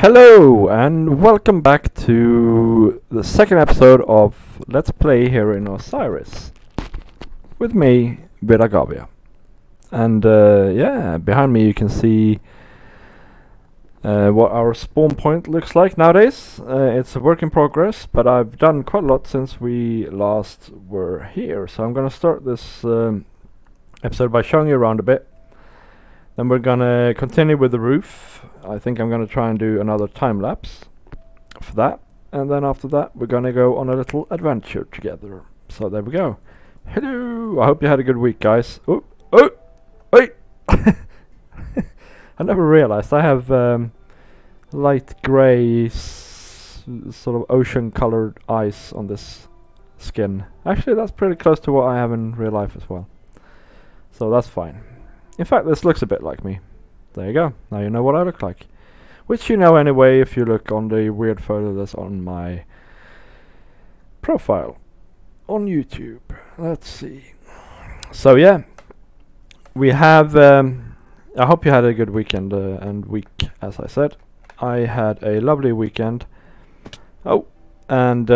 Hello and welcome back to the second episode of Let's Play here in Osiris with me, Biragavia. And yeah, behind me you can see what our spawn point looks like nowadays. It's a work in progress, but I've done quite a lot since we last were here. So I'm gonna start this episode by showing you around a bit. Then we're gonna continue with the roof. I think I'm gonna try and do another time lapse for that. And then after that we're gonna go on a little adventure together. So there we go. Hello! I hope you had a good week, guys. Oh! Oh! Wait! I never realized I have light grey sort of ocean colored eyes on this skin. Actually that's pretty close to what I have in real life as well. So that's fine. In fact, this looks a bit like me. There you go. Now you know what I look like. Which you know anyway if you look on the weird photo that's on my profile on YouTube. Let's see. So yeah, we have... I hope you had a good weekend and week, as I said. I had a lovely weekend. Oh, and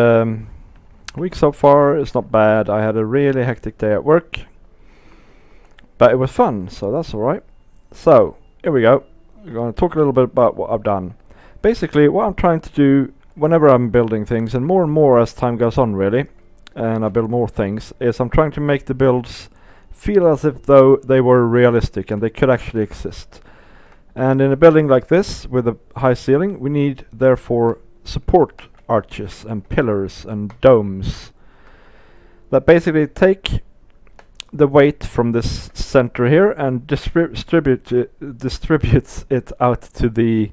week so far is not bad. I had a really hectic day at work. But it was fun, so that's alright. So, here we go. We're going to talk a little bit about what I've done. Basically, what I'm trying to do whenever I'm building things, and more as time goes on really, and I build more things, is I'm trying to make the builds feel as if though they were realistic and they could actually exist. And in a building like this, with a high ceiling, we need therefore support arches and pillars and domes that basically take the weight from this center here and distributes it out to the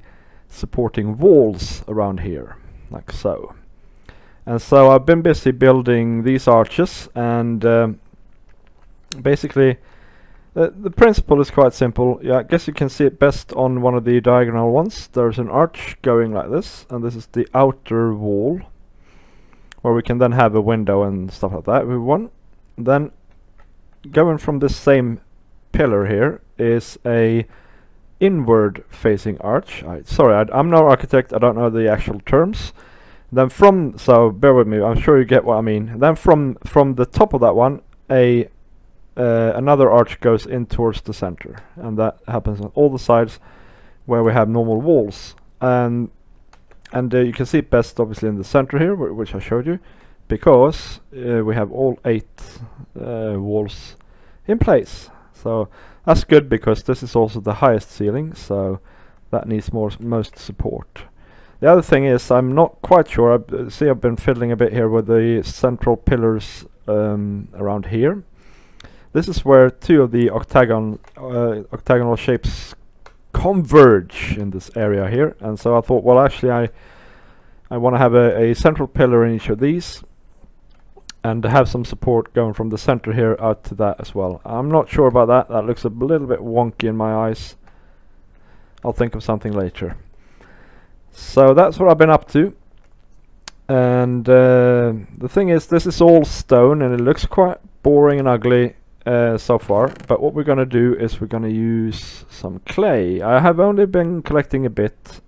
supporting walls around here, like so. And so I've been busy building these arches, and basically the principle is quite simple. Yeah, I guess you can see it best on one of the diagonal ones. There's an arch going like this, and this is the outer wall, where we can then have a window and stuff like that if we want. Then going from this same pillar here is a inward facing arch. I'm no architect, I don't know the actual terms. Then so bear with me, I'm sure you get what I mean. Then from the top of that one, another arch goes in towards the center, and that happens on all the sides where we have normal walls. And you can see it best obviously in the center here, which I showed you, because we have all 8 walls in place. So that's good, because this is also the highest ceiling, so that needs most support. The other thing is, I'm not quite sure, I've been fiddling a bit here with the central pillars around here. This is where 2 of the octagonal shapes converge in this area here, and so I thought, well actually I want to have a central pillar in each of these, and have some support going from the center here out to that as well. I'm not sure about that. That looks a little bit wonky in my eyes. I'll think of something later. So that's what I've been up to. And the thing is, this is all stone and it looks quite boring and ugly so far. But what we're going to do is we're going to use some clay. I have only been collecting a bit.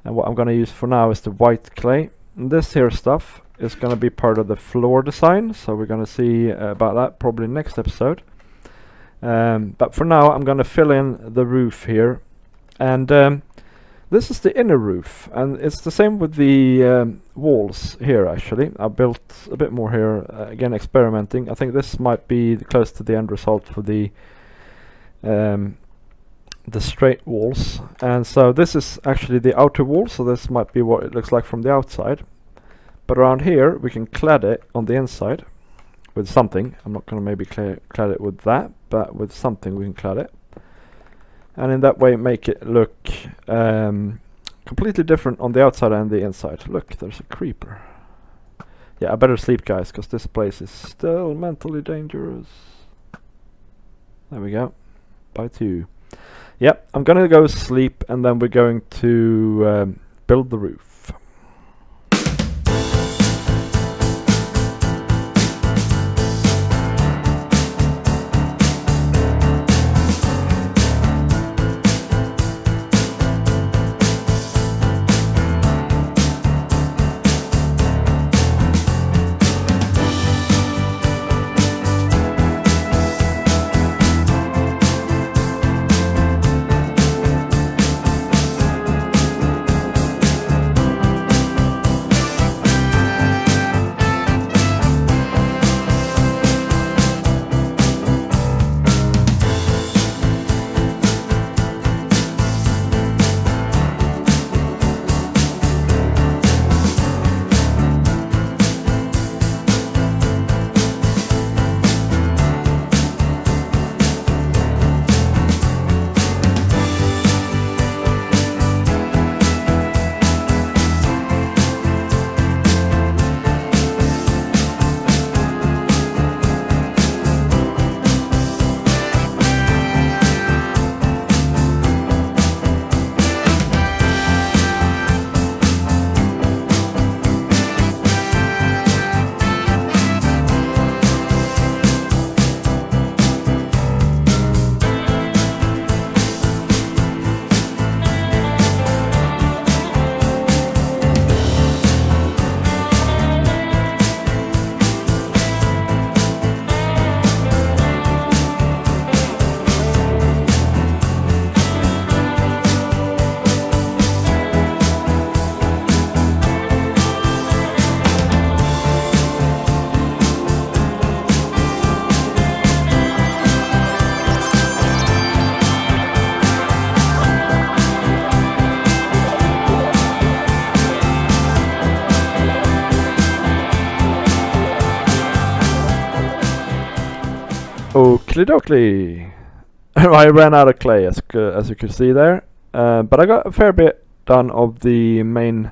And what I'm going to use for now is the white clay. And this here stuff is going to be part of the floor design, so we're going to see about that probably next episode. But for now I'm going to fill in the roof here, and this is the inner roof, and it's the same with the walls here. Actually, I built a bit more here, again experimenting. I think this might be close to the end result for the straight walls, and so this is actually the outer wall, so this might be what it looks like from the outside. But around here we can clad it on the inside with something. I'm not going to maybe clad it with that, but with something we can clad it, and in that way make it look completely different on the outside and the inside. Look, there's a creeper. Yeah, I better sleep, guys, because this place is still mentally dangerous. There we go. Bye too. Yep, I'm gonna go sleep, and then we're going to build the roof. Oakley dokley. I ran out of clay, as you can see there, but I got a fair bit done of the main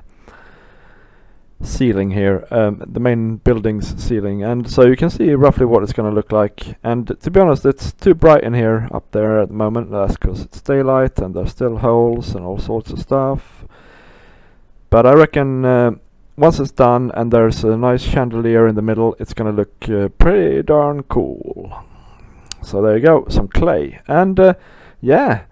ceiling here, the main building's ceiling, and so you can see roughly what it's going to look like. And to be honest, it's too bright in here up there at the moment. That's because it's daylight and there's still holes and all sorts of stuff. But I reckon once it's done and there's a nice chandelier in the middle, it's going to look pretty darn cool. So there you go, some clay. And yeah,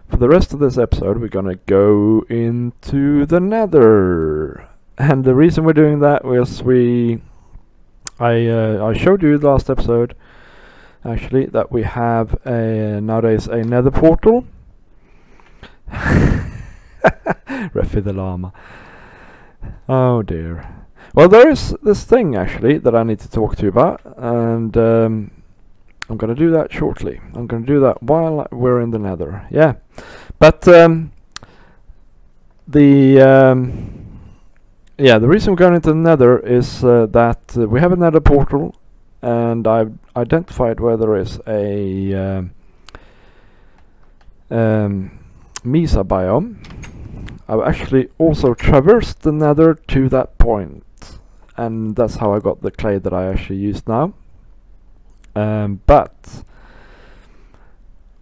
for the rest of this episode we're gonna go into the Nether. And the reason we're doing that was I showed you the last episode actually that we have nowadays a Nether portal. Refi the llama. Oh dear. Well, there is this thing actually that I need to talk to you about, and I'm going to do that shortly. I'm going to do that while we're in the Nether. Yeah. But the reason we're going into the Nether is that we have a Nether portal, and I've identified where there is a Mesa biome. I've actually also traversed the Nether to that point, and that's how I got the clay that I actually use now. But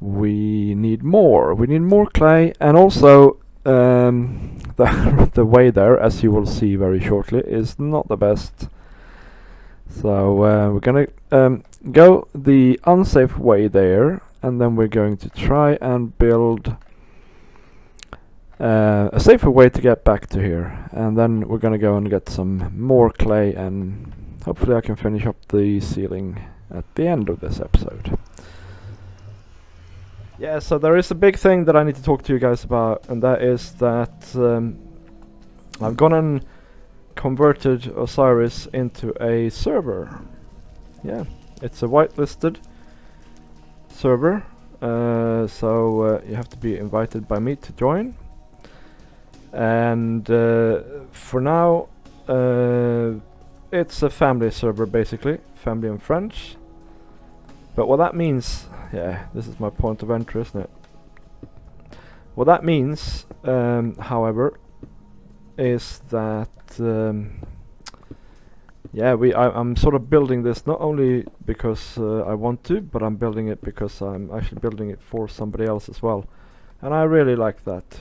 we need more. We need more clay, and also the way there, as you will see very shortly, is not the best. So we're gonna go the unsafe way there, and then we're going to try and build a safer way to get back to here. And then we're gonna go and get some more clay, and hopefully I can finish up the ceiling at the end of this episode. Yeah, so there is a big thing that I need to talk to you guys about, and that is that I've gone and converted Osiris into a server. Yeah, it's a whitelisted server, so you have to be invited by me to join. And for now, it's a family server, basically, family and friends. But what that means, yeah, this is my point of entry, isn't it? What that means, however, is that yeah, I'm sort of building this not only because I want to, but I'm building it because I'm actually building it for somebody else as well, and I really like that.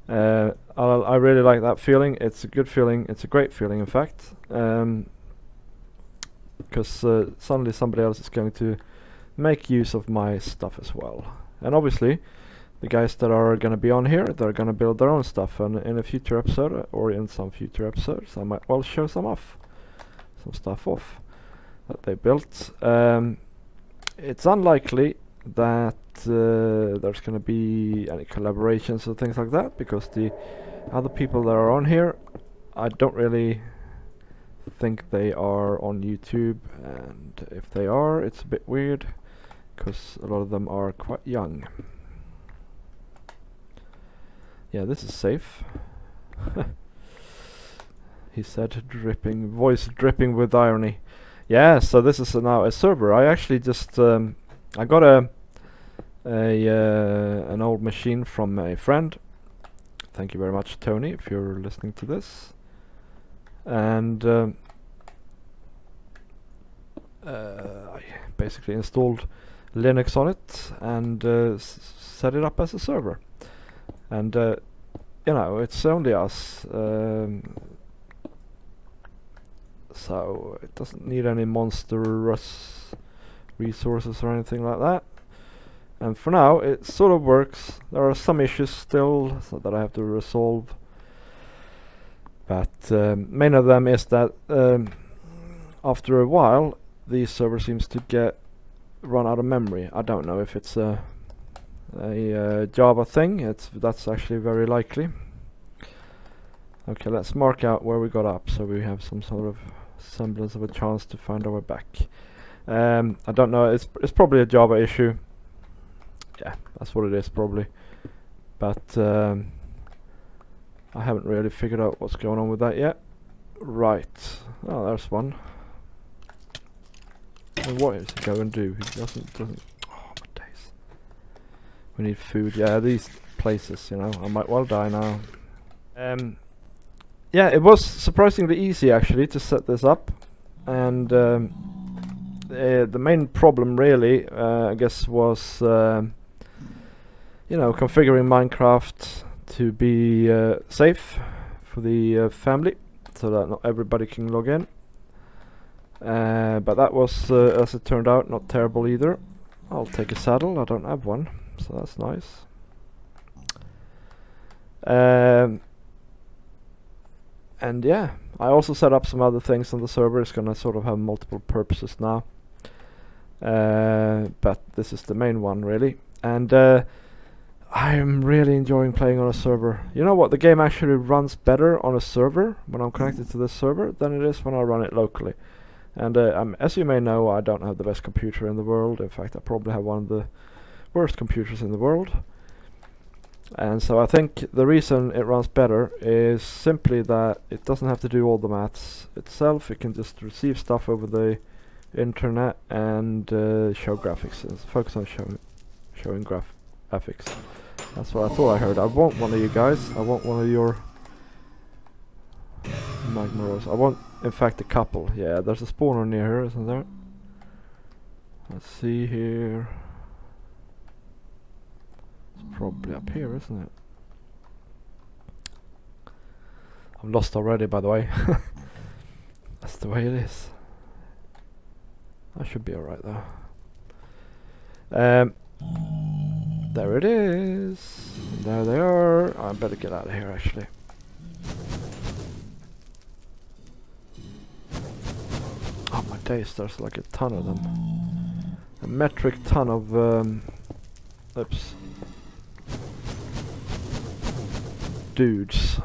I really like that feeling. It's a good feeling. It's a great feeling, in fact. Because suddenly somebody else is going to make use of my stuff as well. And obviously the guys that are going to be on here, they're going to build their own stuff, and in a future episode, or in some future episodes, I might well show some stuff off that they built. It's unlikely that there's going to be any collaborations or things like that, because the other people that are on here, I don't really think they are on YouTube, and if they are, it's a bit weird because a lot of them are quite young. Yeah, this is safe. He said, voice dripping with irony. Yeah, so this is now a server. I actually just I got an old machine from a friend. Thank you very much, Tony, if you're listening to this. And I basically installed Linux on it and set it up as a server. And you know, it's only us, so it doesn't need any monstrous resources or anything like that. And for now, it sort of works. There are some issues still that I have to resolve. But main of them is that after a while the server seems to run out of memory. I don't know if it's a Java thing. That's actually very likely. Okay, let's mark out where we got up so we have some sort of semblance of a chance to find our way back. I don't know. It's probably a Java issue. Yeah, that's what it is probably. But I haven't really figured out what's going on with that yet. Right. Oh, there's one. And what is he going to do? He doesn't. Oh my days. We need food. Yeah, these places. You know, I might well die now. Yeah, it was surprisingly easy actually to set this up, and the main problem really, I guess, was you know, configuring Minecraft to be safe for the family, so that not everybody can log in. But that was, as it turned out, not terrible either. I'll take a saddle. I don't have one, so that's nice. And yeah, I also set up some other things on the server. It's gonna sort of have multiple purposes now, but this is the main one really. And I'm really enjoying playing on a server. You know what? The game actually runs better on a server when I'm connected to this server than it is when I run it locally. And as you may know, I don't have the best computer in the world. In fact, I probably have one of the worst computers in the world. And so I think the reason it runs better is simply that it doesn't have to do all the maths itself. It can just receive stuff over the internet and show graphics. Focus on showing graphics. That's what I thought I heard. I want one of you guys. I want one of your magma rose. I want, in fact, a couple. Yeah, there's a spawner near here, isn't there? Let's see here. Probably up here, isn't it? I'm lost already, by the way. That's the way it is. I should be alright though. There it is. There they are. I better get out of here actually. Oh my days, there's like a ton of them. A metric ton of oops. Dudes.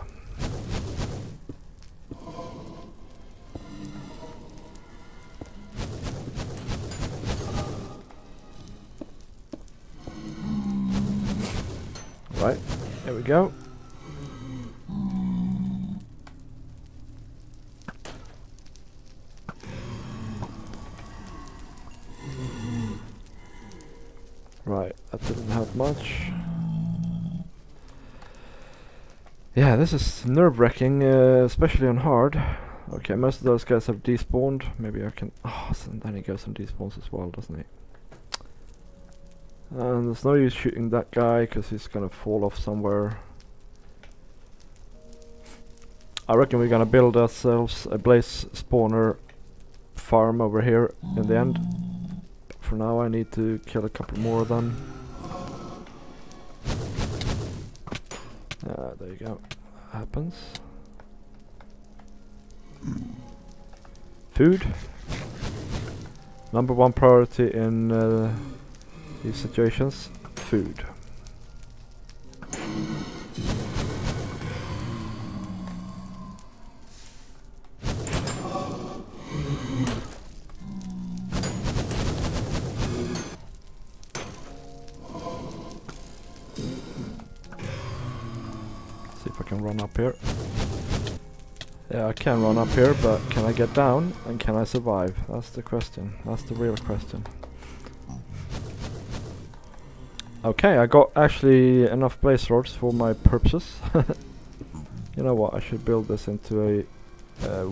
Right, there we go. Right, that didn't help much. Yeah, this is nerve-wracking, especially on hard. Okay, most of those guys have despawned. Maybe I can... Oh, so then he goes and despawns as well, doesn't he? And there's no use shooting that guy, because he's gonna fall off somewhere. I reckon we're gonna build ourselves a blaze spawner farm over here in the end. But for now I need to kill a couple more of them. There you go. That happens. Food. Number one priority in these situations. Food. Can run up here. Yeah, I can run up here, but can I get down and can I survive? That's the question. That's the real question. Okay, I got actually enough blaze rods for my purposes. You know what? I should build this into a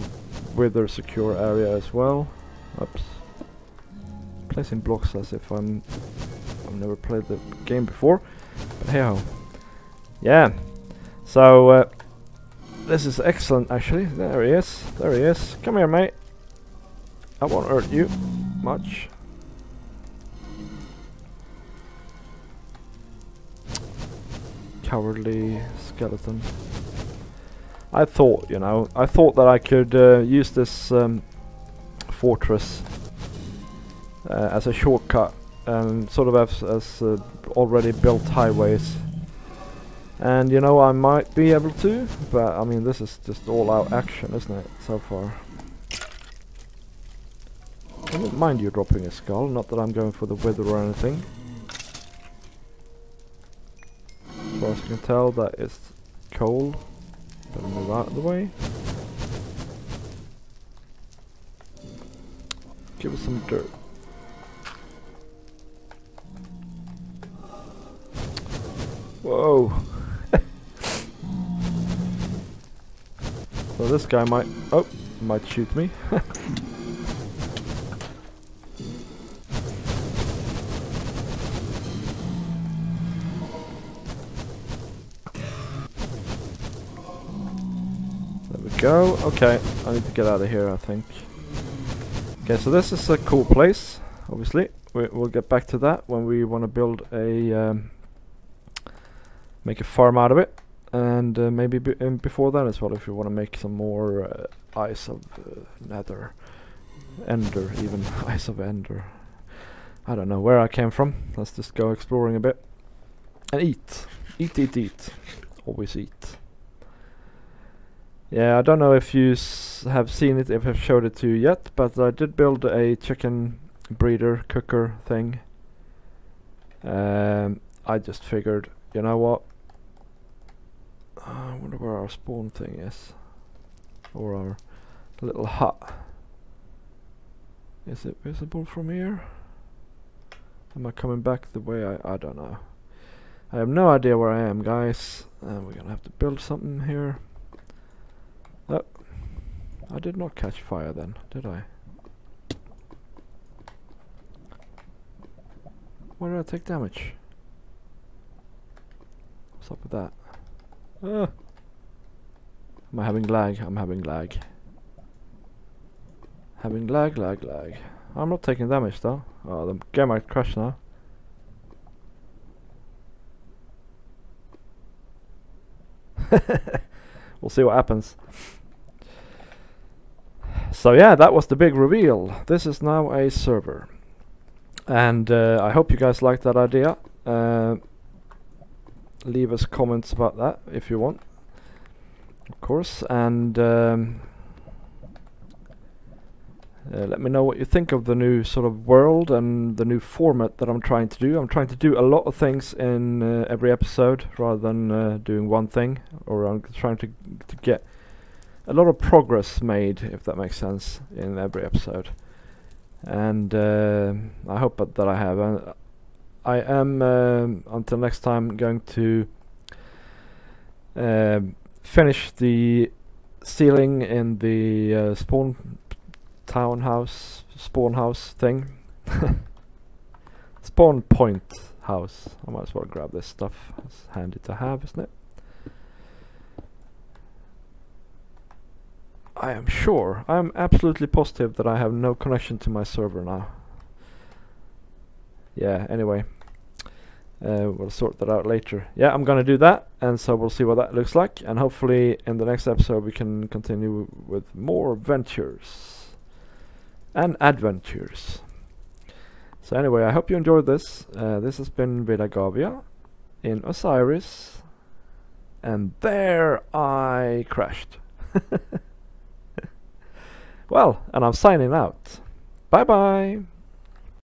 wither secure area as well. Oops. Placing blocks as if I've never played the game before. But hey ho. Yeah. So, this is excellent actually. There he is. There he is. Come here, mate. I won't hurt you much. Cowardly skeleton. I thought, you know, I thought that I could use this fortress as a shortcut and sort of as already built highways. And you know, I might be able to, but I mean, this is just all out action, isn't it, so far? I don't mind you dropping a skull, not that I'm going for the wither or anything. As far as I can tell, that is coal. Better move out of the way. Give us some dirt. Whoa. So this guy might shoot me. There we go. Okay, I need to get out of here, I think. Okay, so this is a cool place, obviously. We'll get back to that when we want to build a make a farm out of it, and maybe before that as well, if you want to make some more Eyes of Nether, Ender, even Eyes of Ender. I don't know where I came from. Let's just go exploring a bit and eat, eat. Always eat. Yeah, I don't know if you have seen it, if I've showed it to you yet, but I did build a chicken breeder cooker thing. I just figured, you know what? I wonder where our spawn thing is, or our little hut. Is it visible from here? Am I coming back the way I don't know. I have no idea where I am, guys. We're gonna have to build something here. Oh, I did not catch fire then, did I? Where did I take damage? What's up with that? Am I having lag? I'm having lag. Having lag. I'm not taking damage though. Oh, the game might crash now. We'll see what happens. So yeah, that was the big reveal. This is now a server. And I hope you guys liked that idea. Leave us comments about that if you want, of course, and let me know what you think of the new sort of world and the new format that I'm trying to do. I'm trying to do a lot of things in every episode rather than doing one thing, or I'm trying to get a lot of progress made, if that makes sense, in every episode. And I hope that I have. I am, until next time, going to finish the ceiling in the spawn house thing. Spawn point house. I might as well grab this stuff. It's handy to have, isn't it? I am sure, I am absolutely positive that I have no connection to my server now. Yeah, anyway. We'll sort that out later. Yeah, I'm gonna do that, and so we'll see what that looks like, and hopefully in the next episode we can continue with more ventures and adventures. So anyway, I hope you enjoyed this. This has been Vidagavia in Osiris, and there I crashed. Well, and I'm signing out. Bye bye.